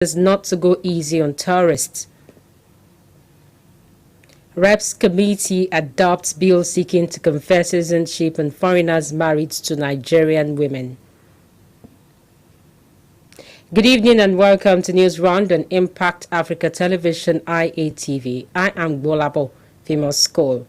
is not to go easy on tourists. Reps Committee adopts bill seeking to confer citizenship on foreigners married to Nigerian women. Good evening and welcome to News Round on Impact Africa Television IATV. I am Bolabo, Famous School.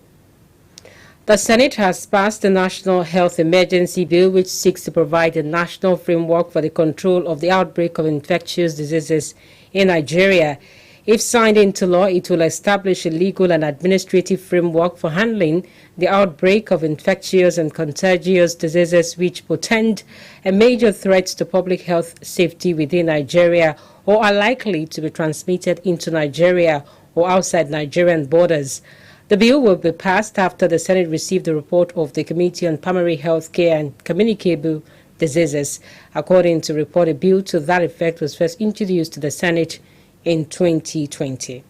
The Senate has passed the National Health Emergency Bill, which seeks to provide a national framework for the control of the outbreak of infectious diseases in Nigeria. If signed into law, it will establish a legal and administrative framework for handling the outbreak of infectious and contagious diseases which portend a major threat to public health safety within Nigeria or are likely to be transmitted into Nigeria or outside Nigerian borders. The bill will be passed after the Senate received the report of the Committee on Primary Health Care and Communicable Diseases. According to report, a bill to that effect was first introduced to the Senate in 2020.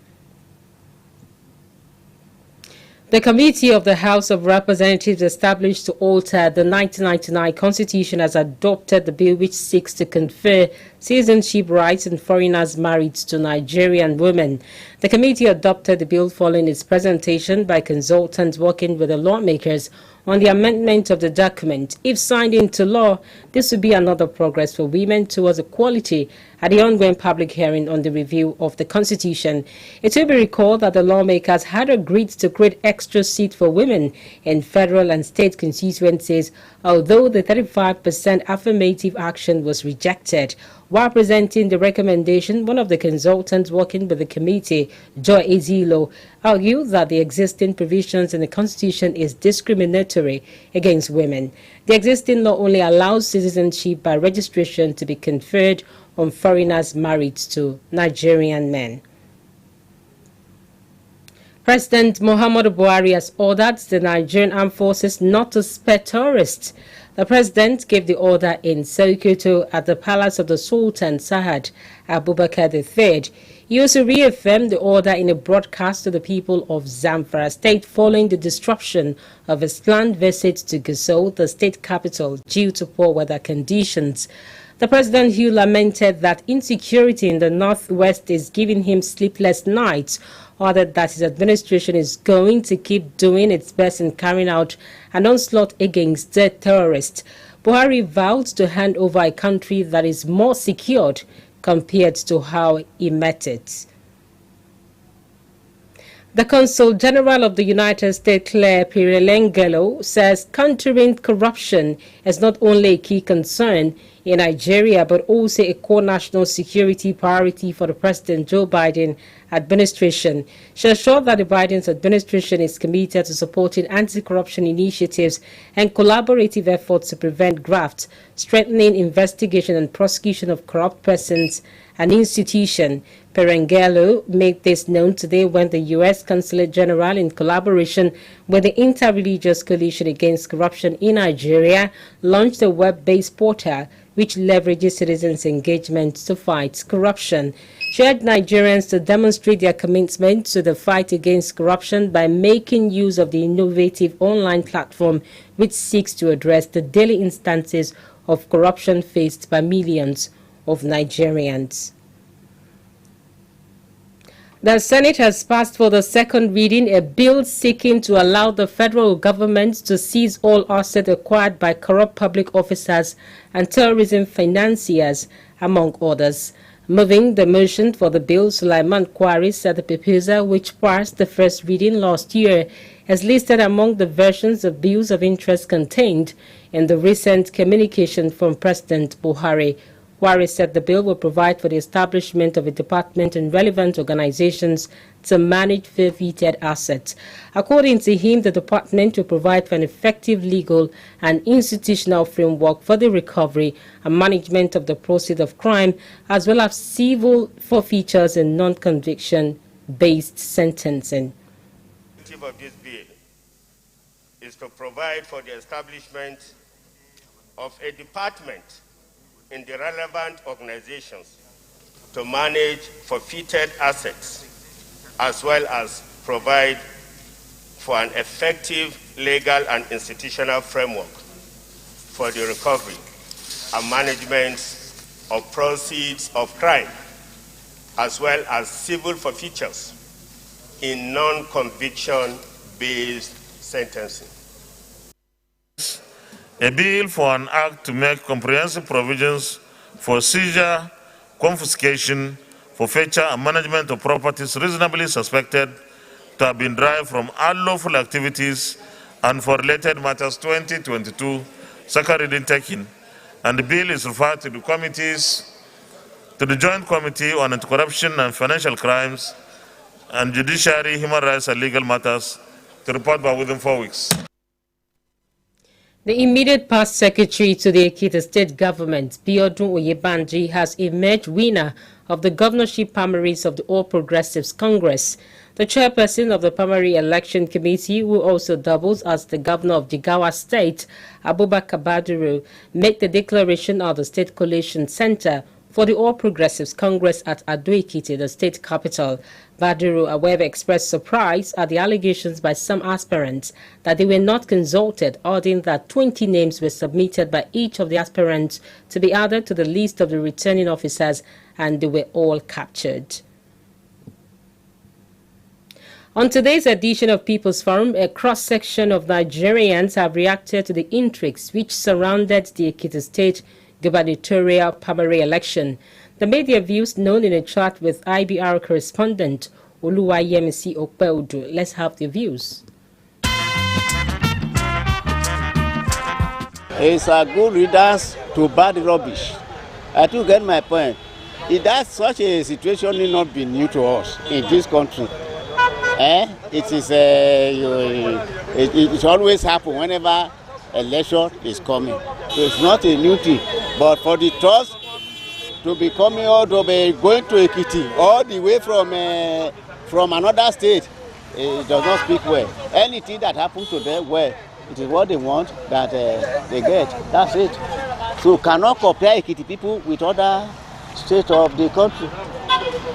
The Committee of the House of Representatives established to alter the 1999 Constitution has adopted the bill which seeks to confer citizenship rights on foreigners married to Nigerian women. The committee adopted the bill following its presentation by consultants working with the lawmakers on the amendment of the document. If signed into law, this would be another progress for women towards equality at the ongoing public hearing on the review of the Constitution. It will be recalled that the lawmakers had agreed to create extra seats for women in federal and state constituencies, although the 35% affirmative action was rejected. While presenting the recommendation, one of the consultants working with the committee, Joy Ezilo, argued that the existing provisions in the Constitution is discriminatory against women. The existing law only allows citizenship by registration to be conferred on foreigners married to Nigerian men. President Muhammadu Buhari has ordered the Nigerian Armed Forces not to spare tourists. The president gave the order in Sokoto at the Palace of the Sultan Sahad Abubakar III. He also reaffirmed the order in a broadcast to the people of Zamfara State following the disruption of his planned visit to Gusau, the state capital, due to poor weather conditions. The president, who lamented that insecurity in the northwest is giving him sleepless nights, ordered that his administration is going to keep doing its best in carrying out an onslaught against the terrorists. Buhari vowed to hand over a country that is more secured compared to how he met it. The Consul General of the United States, Claire Pirelengelo, says countering corruption is not only a key concern in Nigeria, but also a core national security priority for the President Joe Biden administration. She assured that the Biden's administration is committed to supporting anti-corruption initiatives and collaborative efforts to prevent graft, strengthening investigation and prosecution of corrupt persons and institutions. Pirelengelo made this known today when the U.S. Consulate General, in collaboration with the Interreligious Coalition Against Corruption in Nigeria, launched a web-based portal which leverages citizens' engagement to fight corruption. She urged Nigerians to demonstrate their commitment to the fight against corruption by making use of the innovative online platform which seeks to address the daily instances of corruption faced by millions of Nigerians. The Senate has passed for the second reading a bill seeking to allow the federal government to seize all assets acquired by corrupt public officers and terrorism financiers, among others. Moving the motion for the bill, Sulaiman Kwari said the proposal, which passed the first reading last year, is listed among the versions of bills of interest contained in the recent communication from President Buhari. Kwari said the bill will provide for the establishment of a department and relevant organizations to manage forfeited assets. According to him, the department will provide for an effective legal and institutional framework for the recovery and management of the proceeds of crime, as well as civil forfeitures and non-conviction-based sentencing. The objective of this bill is to provide for the establishment of a department in the relevant organizations to manage forfeited assets, as well as provide for an effective legal and institutional framework for the recovery and management of proceeds of crime, as well as civil forfeitures in non-conviction-based sentencing. A bill for an act to make comprehensive provisions for seizure, confiscation, forfeiture, and management of properties reasonably suspected to have been derived from unlawful activities and for related matters 2022, second reading taken. And the bill is referred to the Joint Committee on Anti-Corruption and Financial Crimes and Judiciary, Human Rights and Legal Matters to report back within 4 weeks. The immediate past secretary to the Ekiti state government, Biodun Oyebanji, has emerged winner of the governorship primaries of the All Progressives Congress. The chairperson of the primary election committee, who also doubles as the governor of Jigawa State, Abubakar Badiru, made the declaration of the State Coalition Center for the All Progressives Congress at Ado-Ekiti, the state capital. Badiru, however, expressed surprise at the allegations by some aspirants that they were not consulted, adding that 20 names were submitted by each of the aspirants to be added to the list of the returning officers, and they were all captured. On today's edition of People's Forum, a cross-section of Nigerians have reacted to the intrigues which surrounded the Ekiti State gubernatorial primary election. They made their views known in a chat with IBR correspondent Oluwayemisi Okpeudu. Let's have their views. It's a good readers to bad rubbish. I do get my point. That such a situation need not be new to us in this country. It is it always happen whenever election is coming. So it's not a new thing. But for the trust to be coming or to be going to Ekiti all the way from another state, it does not speak well. Anything that happens to them, well, it is what they want that they get. That's it. So cannot compare Ekiti people with other states of the country.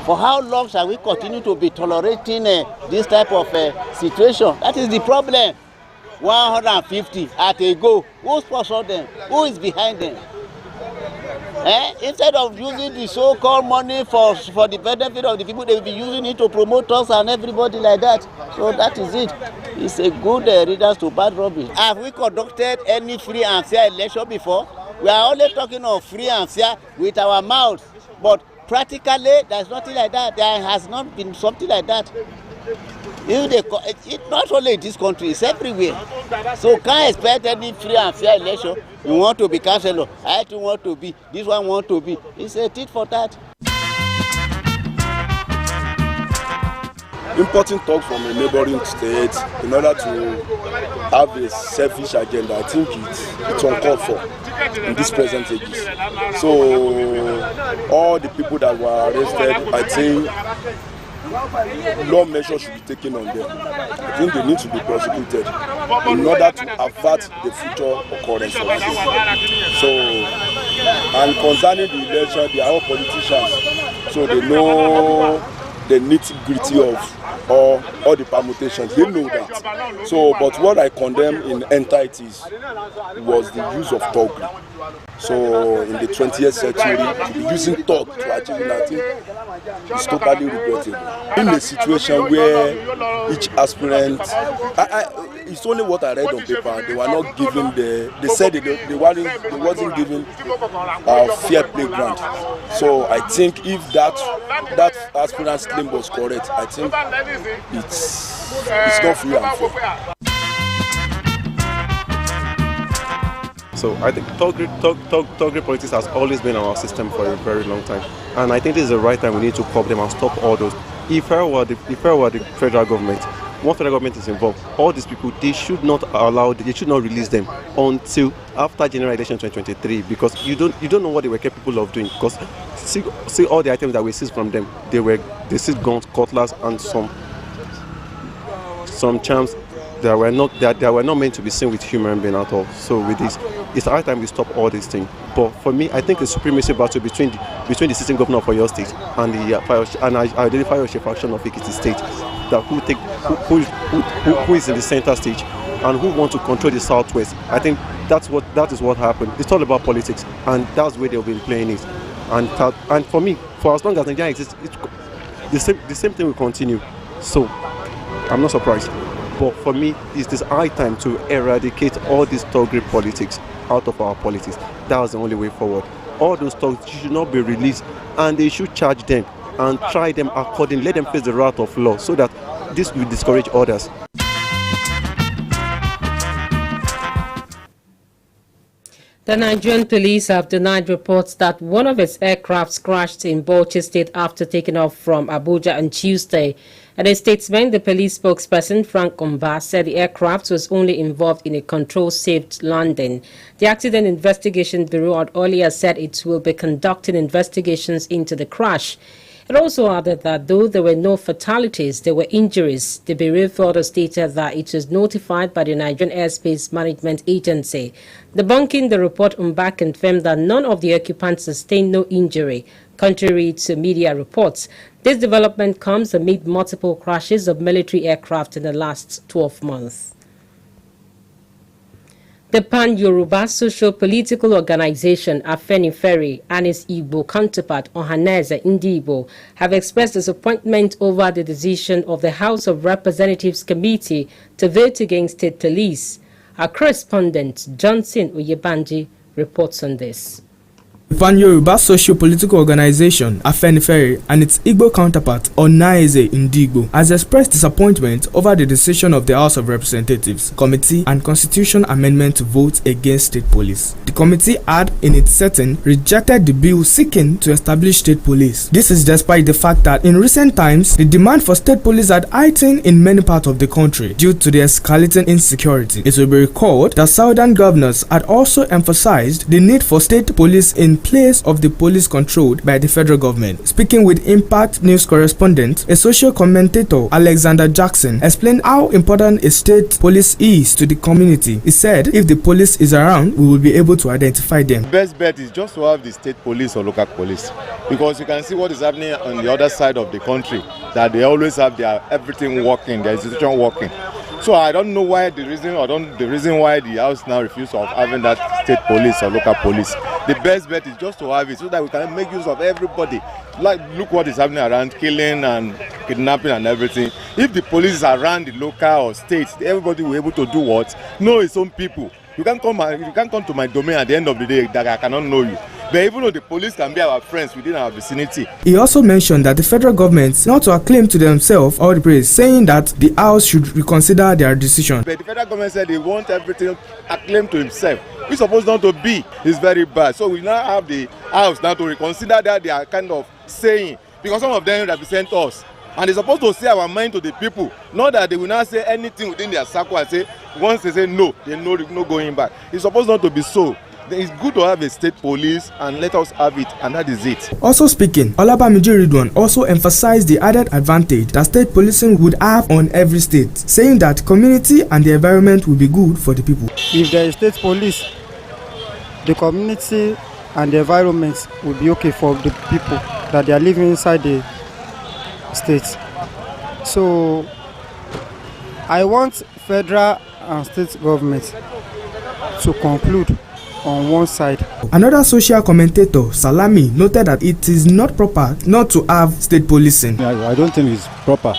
For how long shall we continue to be tolerating this type of situation? That is the problem. 150 at a go. Who sponsors them? Who is behind them? Instead of using the so-called money for the benefit of the people, they will be using it to promote us and everybody like that. So that is it. It's a good readers to bad rubbish. Have we conducted any free and fair election before? We are only talking of free and fair with our mouths. But practically, there's nothing like that. There has not been something like that. It's not only in this country, it's everywhere. So can't expect any free and fair election. You want to be councillor, I too want to be, this one want to be. It's a tit for tat. Importing talk from a neighboring state in order to have a selfish agenda, I think it's uncalled for in this present ages. So all the people that were arrested, I think law measures should be taken on them. I think they need to be prosecuted in order to avert the future occurrence of this. So, and concerning the election, they are all politicians, so they know the nitty-gritty of all the permutations. They know that. So, but what I condemn in entities was the use of thuggery. So, in the 20th century, to be using thug to achieve nothing is totally regrettable. In a situation where each aspirant, it's only what I read on paper. They were not given they said they wasn't given a fair playground. So I think if that aspirant's claim was correct, I think it's not free and fair. So I think thuggery politics has always been in our system for a very long time, and I think this is the right time we need to curb them and stop all those. If I were the federal government, once the federal government is involved, all these people, they should not release them until after general election 2023, because you don't know what they were capable of doing. Because see all the items that we seized from them, they seized guns, cutlass, and some charms that were not meant to be seen with human being at all. So with this, it's high time we stop all these things. But for me, I think the supremacy battle between the sitting governor of Oyo State and the identify faction of Ekiti State, that who is in the center stage and who want to control the southwest. I think that is what happened. It's all about politics, and that's where they've been playing it. And for me, for as long as Nigeria exists, the same thing will continue. So I'm not surprised. But for me, it is high time to eradicate all this thuggery politics out of our politics. That was the only way forward. All those thugs should not be released, and they should charge them and try them accordingly. Let them face the wrath of law so that this will discourage others. The Nigerian police have denied reports that one of its aircrafts crashed in Bauchi State after taking off from Abuja on Tuesday. In a statement, the police spokesperson Frank Omba said the aircraft was only involved in a control-safe landing. The Accident Investigation Bureau had earlier said it will be conducting investigations into the crash. It also added that though there were no fatalities, there were injuries. The Bureau further stated that it was notified by the Nigerian Airspace Management Agency. Debunking the report, Umba confirmed that none of the occupants sustained no injury, contrary to media reports. This development comes amid multiple crashes of military aircraft in the last 12 months. The Pan-Yoruba socio-political organization Afenifere and its Igbo counterpart Ohanaeze Ndigbo have expressed disappointment over the decision of the House of Representatives Committee to vote against state police. Our correspondent Johnson Oyebanji reports on this. The Pan-Yoruba socio-political organization Afenifere and its Igbo counterpart Ohanaeze Ndigbo has expressed disappointment over the decision of the House of Representatives Committee and Constitution Amendment to vote against state police. The committee had, in its setting, rejected the bill seeking to establish state police. This is despite the fact that in recent times, the demand for state police had heightened in many parts of the country due to the escalating insecurity. It will be recalled that southern governors had also emphasized the need for state police in place of the police controlled by the federal government. Speaking with Impact News correspondent, a social commentator Alexander Jackson explained how important a state police is to the community. He said, if the police is around, we will be able to identify them. The best bet is just to have the state police or local police, because you can see what is happening on the other side of the country, that they always have their everything working, their institution working. So I don't know why the reason why the House now refuses of having that state police or local police. The best bet is just to have it so that we can make use of everybody. Like, look what is happening around killing and kidnapping and everything. If the police is around the local or state, everybody will be able to do what? Know its own people. You can't come to my domain at the end of the day that I cannot know you. But even though the police can be our friends within our vicinity. He also mentioned that the federal government not to acclaim to themselves all the praise, saying that the House should reconsider their decision. But the federal government said they want everything acclaimed to himself. It's supposed not to be. It's very bad. So we now have the House now to reconsider that they are kind of saying, because some of them represent us. And they're supposed to say our mind to the people, not that they will not say anything within their circle and say, once they say no, they know no going back. It's supposed not to be so. It's good to have a state police and let us have it, and that is it. Also speaking, Olabamiji Ridwan also emphasized the added advantage that state policing would have on every state, saying that community and the environment will be good for the people. If there is state police, the community and the environment will be okay for the people that they are living inside the state. So I want federal and state government to conclude on one side. Another social commentator, Salami, noted that it is not proper not to have state policing. I don't think it's proper.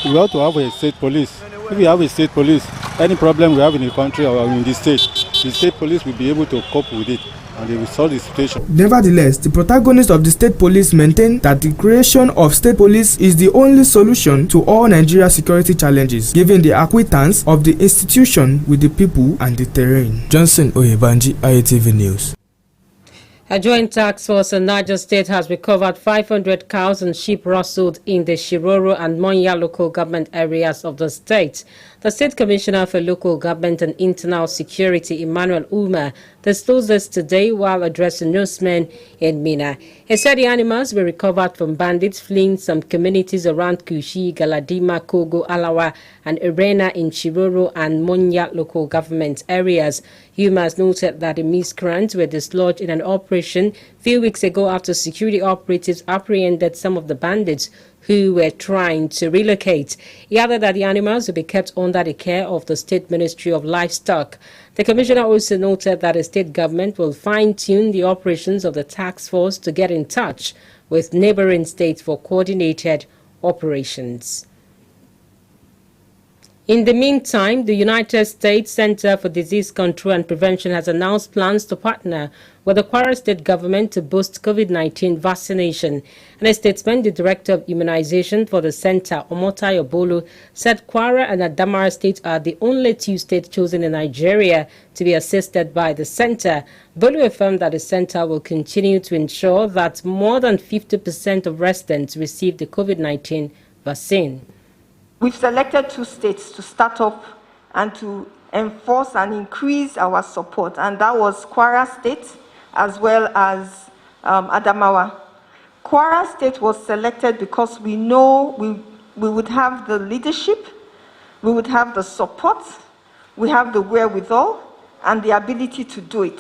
We have to have a state police. If we have a state police, any problem we have in the country or in the state police will be able to cope with it and they will solve the situation. Nevertheless, the protagonists of the state police maintain that the creation of state police is the only solution to all Nigeria security challenges, given the acquittance of the institution with the people and the terrain. Johnson Oyebanji, IATV News. A joint task force in Niger State has recovered 500 cows and sheep rustled in the Shiroro and Monya local government areas of the state. The State Commissioner for Local Government and Internal Security, Emmanuel Uma, disclosed this today while addressing newsmen in Mina. He said the animals were recovered from bandits fleeing some communities around Kushi, Galadima, Kogo, Alawa, and Irena in Shiroro and Monya local government areas. Uma has noted that the miscreants were dislodged in an operation a few weeks ago after security operatives apprehended some of the bandits who were trying to relocate. He added that the animals will be kept under the care of the State Ministry of Livestock. The commissioner also noted that the state government will fine-tune the operations of the task force to get in touch with neighboring states for coordinated operations. In the meantime, the United States Center for Disease Control and Prevention has announced plans to partner with the Kwara State government to boost COVID-19 vaccination. In a statement, the Director of Immunization for the center, Omotayo Bolu, said Kwara and Adamawa states are the only two states chosen in Nigeria to be assisted by the center. Bolu affirmed that the center will continue to ensure that more than 50% of residents receive the COVID-19 vaccine. We've selected 2 states to start up and to enforce and increase our support, and that was Kwara State as well as Adamawa. Kwara State was selected because we know we would have the leadership, we would have the support, we have the wherewithal and the ability to do it.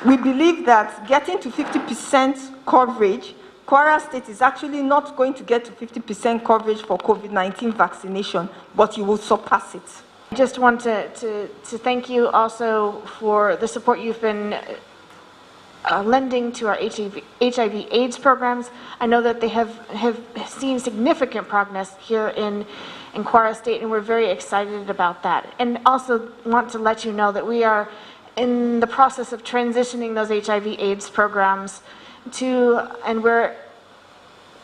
We believe that getting to 50% coverage, Kwara State is actually not going to get to 50% coverage for COVID-19 vaccination, but you will surpass it. I just want to thank you also for the support you've been lending to our HIV/AIDS programs. I know that they have seen significant progress here in Kwara State, and we're very excited about that. And also want to let you know that we are in the process of transitioning those HIV/AIDS programs and we're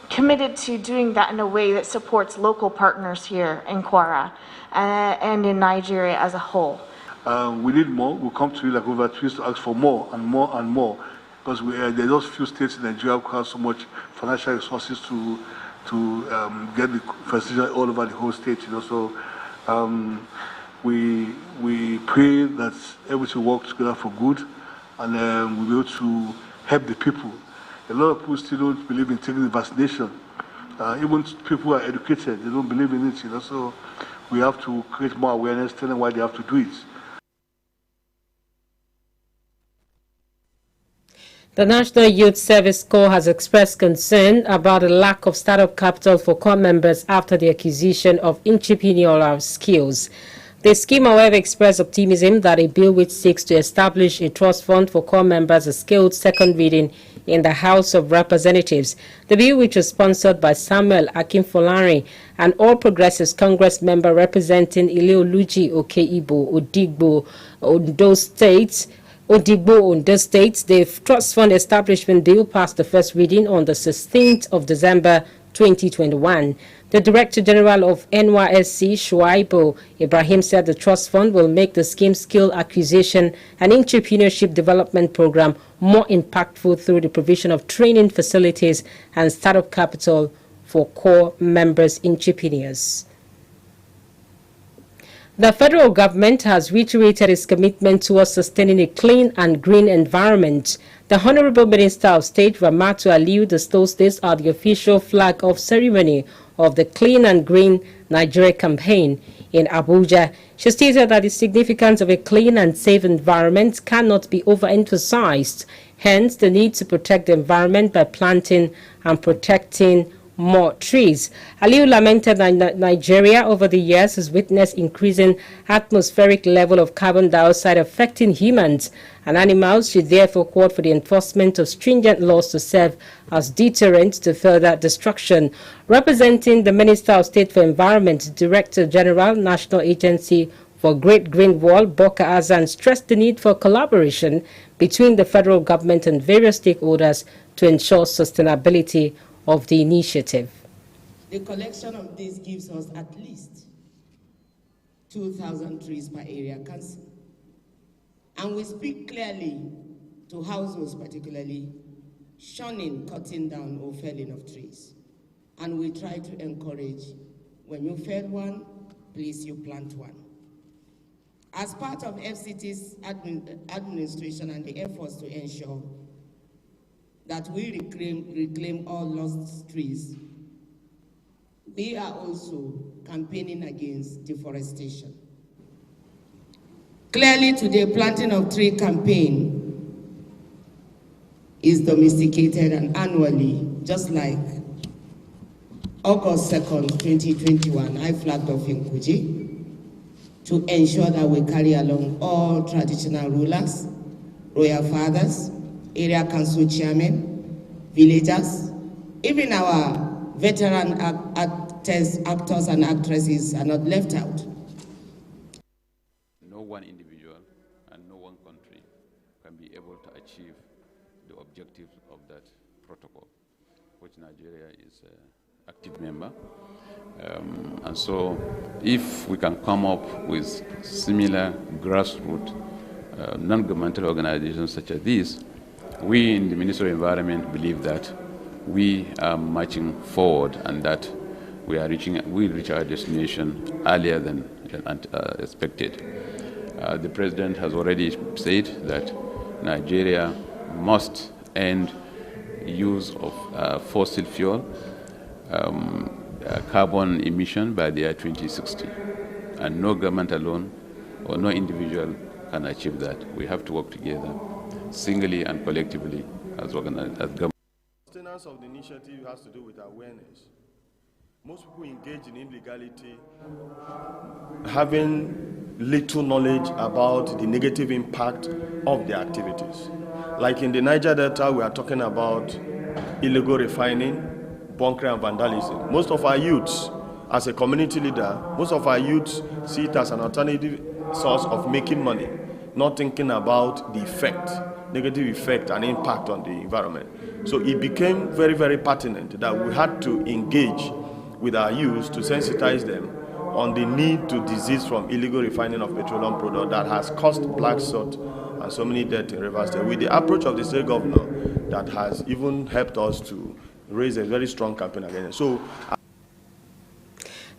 committed to doing that in a way that supports local partners here in Kwara and in Nigeria as a whole. We need more. We'll come to you like over 2 years to ask for more and more and more, because there's those few states in Nigeria who have so much financial resources to get the vaccination all over the whole state. So we pray that everything works together for good, and we'll be able to help the people. A lot of people still don't believe in taking the vaccination. Even people who are educated, they don't believe in it. So we have to create more awareness, tell them why they have to do it. The National Youth Service Corps has expressed concern about the lack of startup capital for corps members after the acquisition of entrepreneurial skills. The scheme, however, expressed optimism that a bill which seeks to establish a trust fund for corps members is scheduled second reading in the House of Representatives. The bill, which was sponsored by Samuel Akinfolari, an All Progressives Congress member representing Ileoluji Okeibo, Odigbo, Ondo State, the Trust Fund Establishment Bill passed the first reading on the 16th of December 2021. The Director General of NYSC, Shuaibu Ibrahim, said the Trust Fund will make the scheme skill acquisition and entrepreneurship development program more impactful through the provision of training facilities and startup capital for core members entrepreneurs. The federal government has reiterated its commitment towards sustaining a clean and green environment. The Honorable Minister of State, Ramatu Aliyu, disclosed this at the official flag-off ceremony of the Clean and Green Nigeria campaign in Abuja. She stated that the significance of a clean and safe environment cannot be overemphasized, hence the need to protect the environment by planting and protecting more trees. Aliyu lamented that Nigeria over the years has witnessed increasing atmospheric level of carbon dioxide affecting humans and animals. She therefore called for the enforcement of stringent laws to serve as deterrent to further destruction. Representing the Minister of State for Environment, Director General, National Agency for Great Green Wall, Boka Azan, stressed the need for collaboration between the federal government and various stakeholders to ensure sustainability of the initiative. The collection of this gives us at least 2,000 trees per area council. And we speak clearly to households particularly, shunning cutting down or felling of trees. And we try to encourage, when you fell one, please you plant one. As part of FCT's administration and the efforts to ensure that we reclaim all lost trees, we are also campaigning against deforestation. Clearly today, planting of tree campaign is domesticated and annually, just like August 2nd, 2021, I flagged off in Kuji to ensure that we carry along all traditional rulers, royal fathers, area council chairmen, villagers, even our veteran actors and actresses are not left out. No one individual and no one country can be able to achieve the objectives of that protocol, which Nigeria is an active member. And so if we can come up with similar grassroots non-governmental organizations such as these, we in the Ministry of Environment believe that we are marching forward and that we'll reach our destination earlier than expected. The President has already said that Nigeria must end use of fossil fuel carbon emission by the year 2060. And no government alone or no individual can achieve that. We have to work together, singly and collectively as government. Sustenance of the initiative has to do with awareness. Most people engage in illegality having little knowledge about the negative impact of their activities. Like in the Niger Delta, we are talking about illegal refining, bunkering and vandalism. Most of our youths, as a community leader, most of our youths see it as an alternative source of making money, not thinking about the effect, negative effect and impact on the environment. So it became very, very pertinent that we had to engage with our youth to sensitize them on the need to desist from illegal refining of petroleum products that has caused black soot and so many deaths in Rivers State, with the approach of the state governor that has even helped us to raise a very strong campaign against it. So,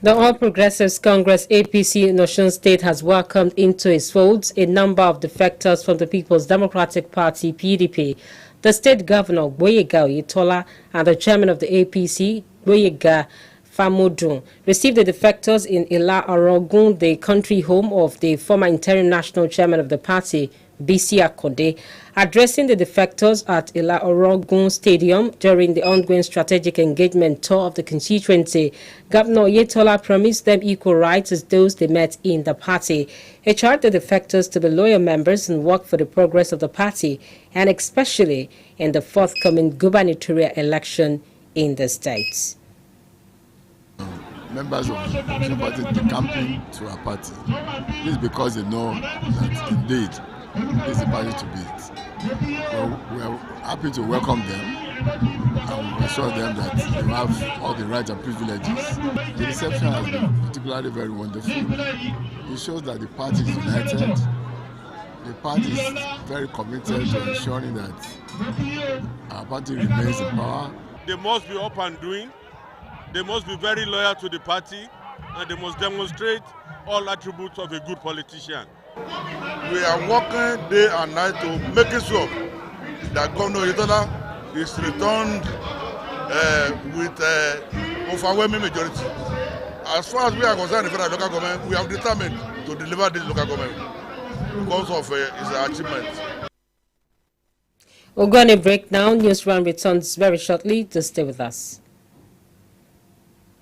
the All Progressives Congress APC in Osun State has welcomed into its folds a number of defectors from the People's Democratic Party (PDP). The state governor Gboyega Oyetola and the chairman of the APC Gboyega Famodun received the defectors in Ila-Orogun, the country home of the former interim national chairman of the party, Bisi Akode. Addressing the defectors at Ila-Orogun Stadium during the ongoing strategic engagement tour of the constituency, Governor Oyetola promised them equal rights as those they met in the party. He charged the defectors to be loyal members and work for the progress of the party, and especially in the forthcoming gubernatorial election in the state. Members of the party decamping to our party. This is because they know that indeed this is the party to beat. Well, we are happy to welcome them and we assure them that they have all the rights and privileges. The reception has been particularly very wonderful. It shows that the party is united. The party is very committed to ensuring that our party remains in power. They must be up and doing. They must be very loyal to the party, and they must demonstrate all attributes of a good politician. We are working day and night to make sure that Governor Oyetola is returned with overwhelming majority. As far as we are concerned, the federal local government, we have determined to deliver this local government because of its achievement. We're going to break now. News Round returns very shortly. Just stay with us.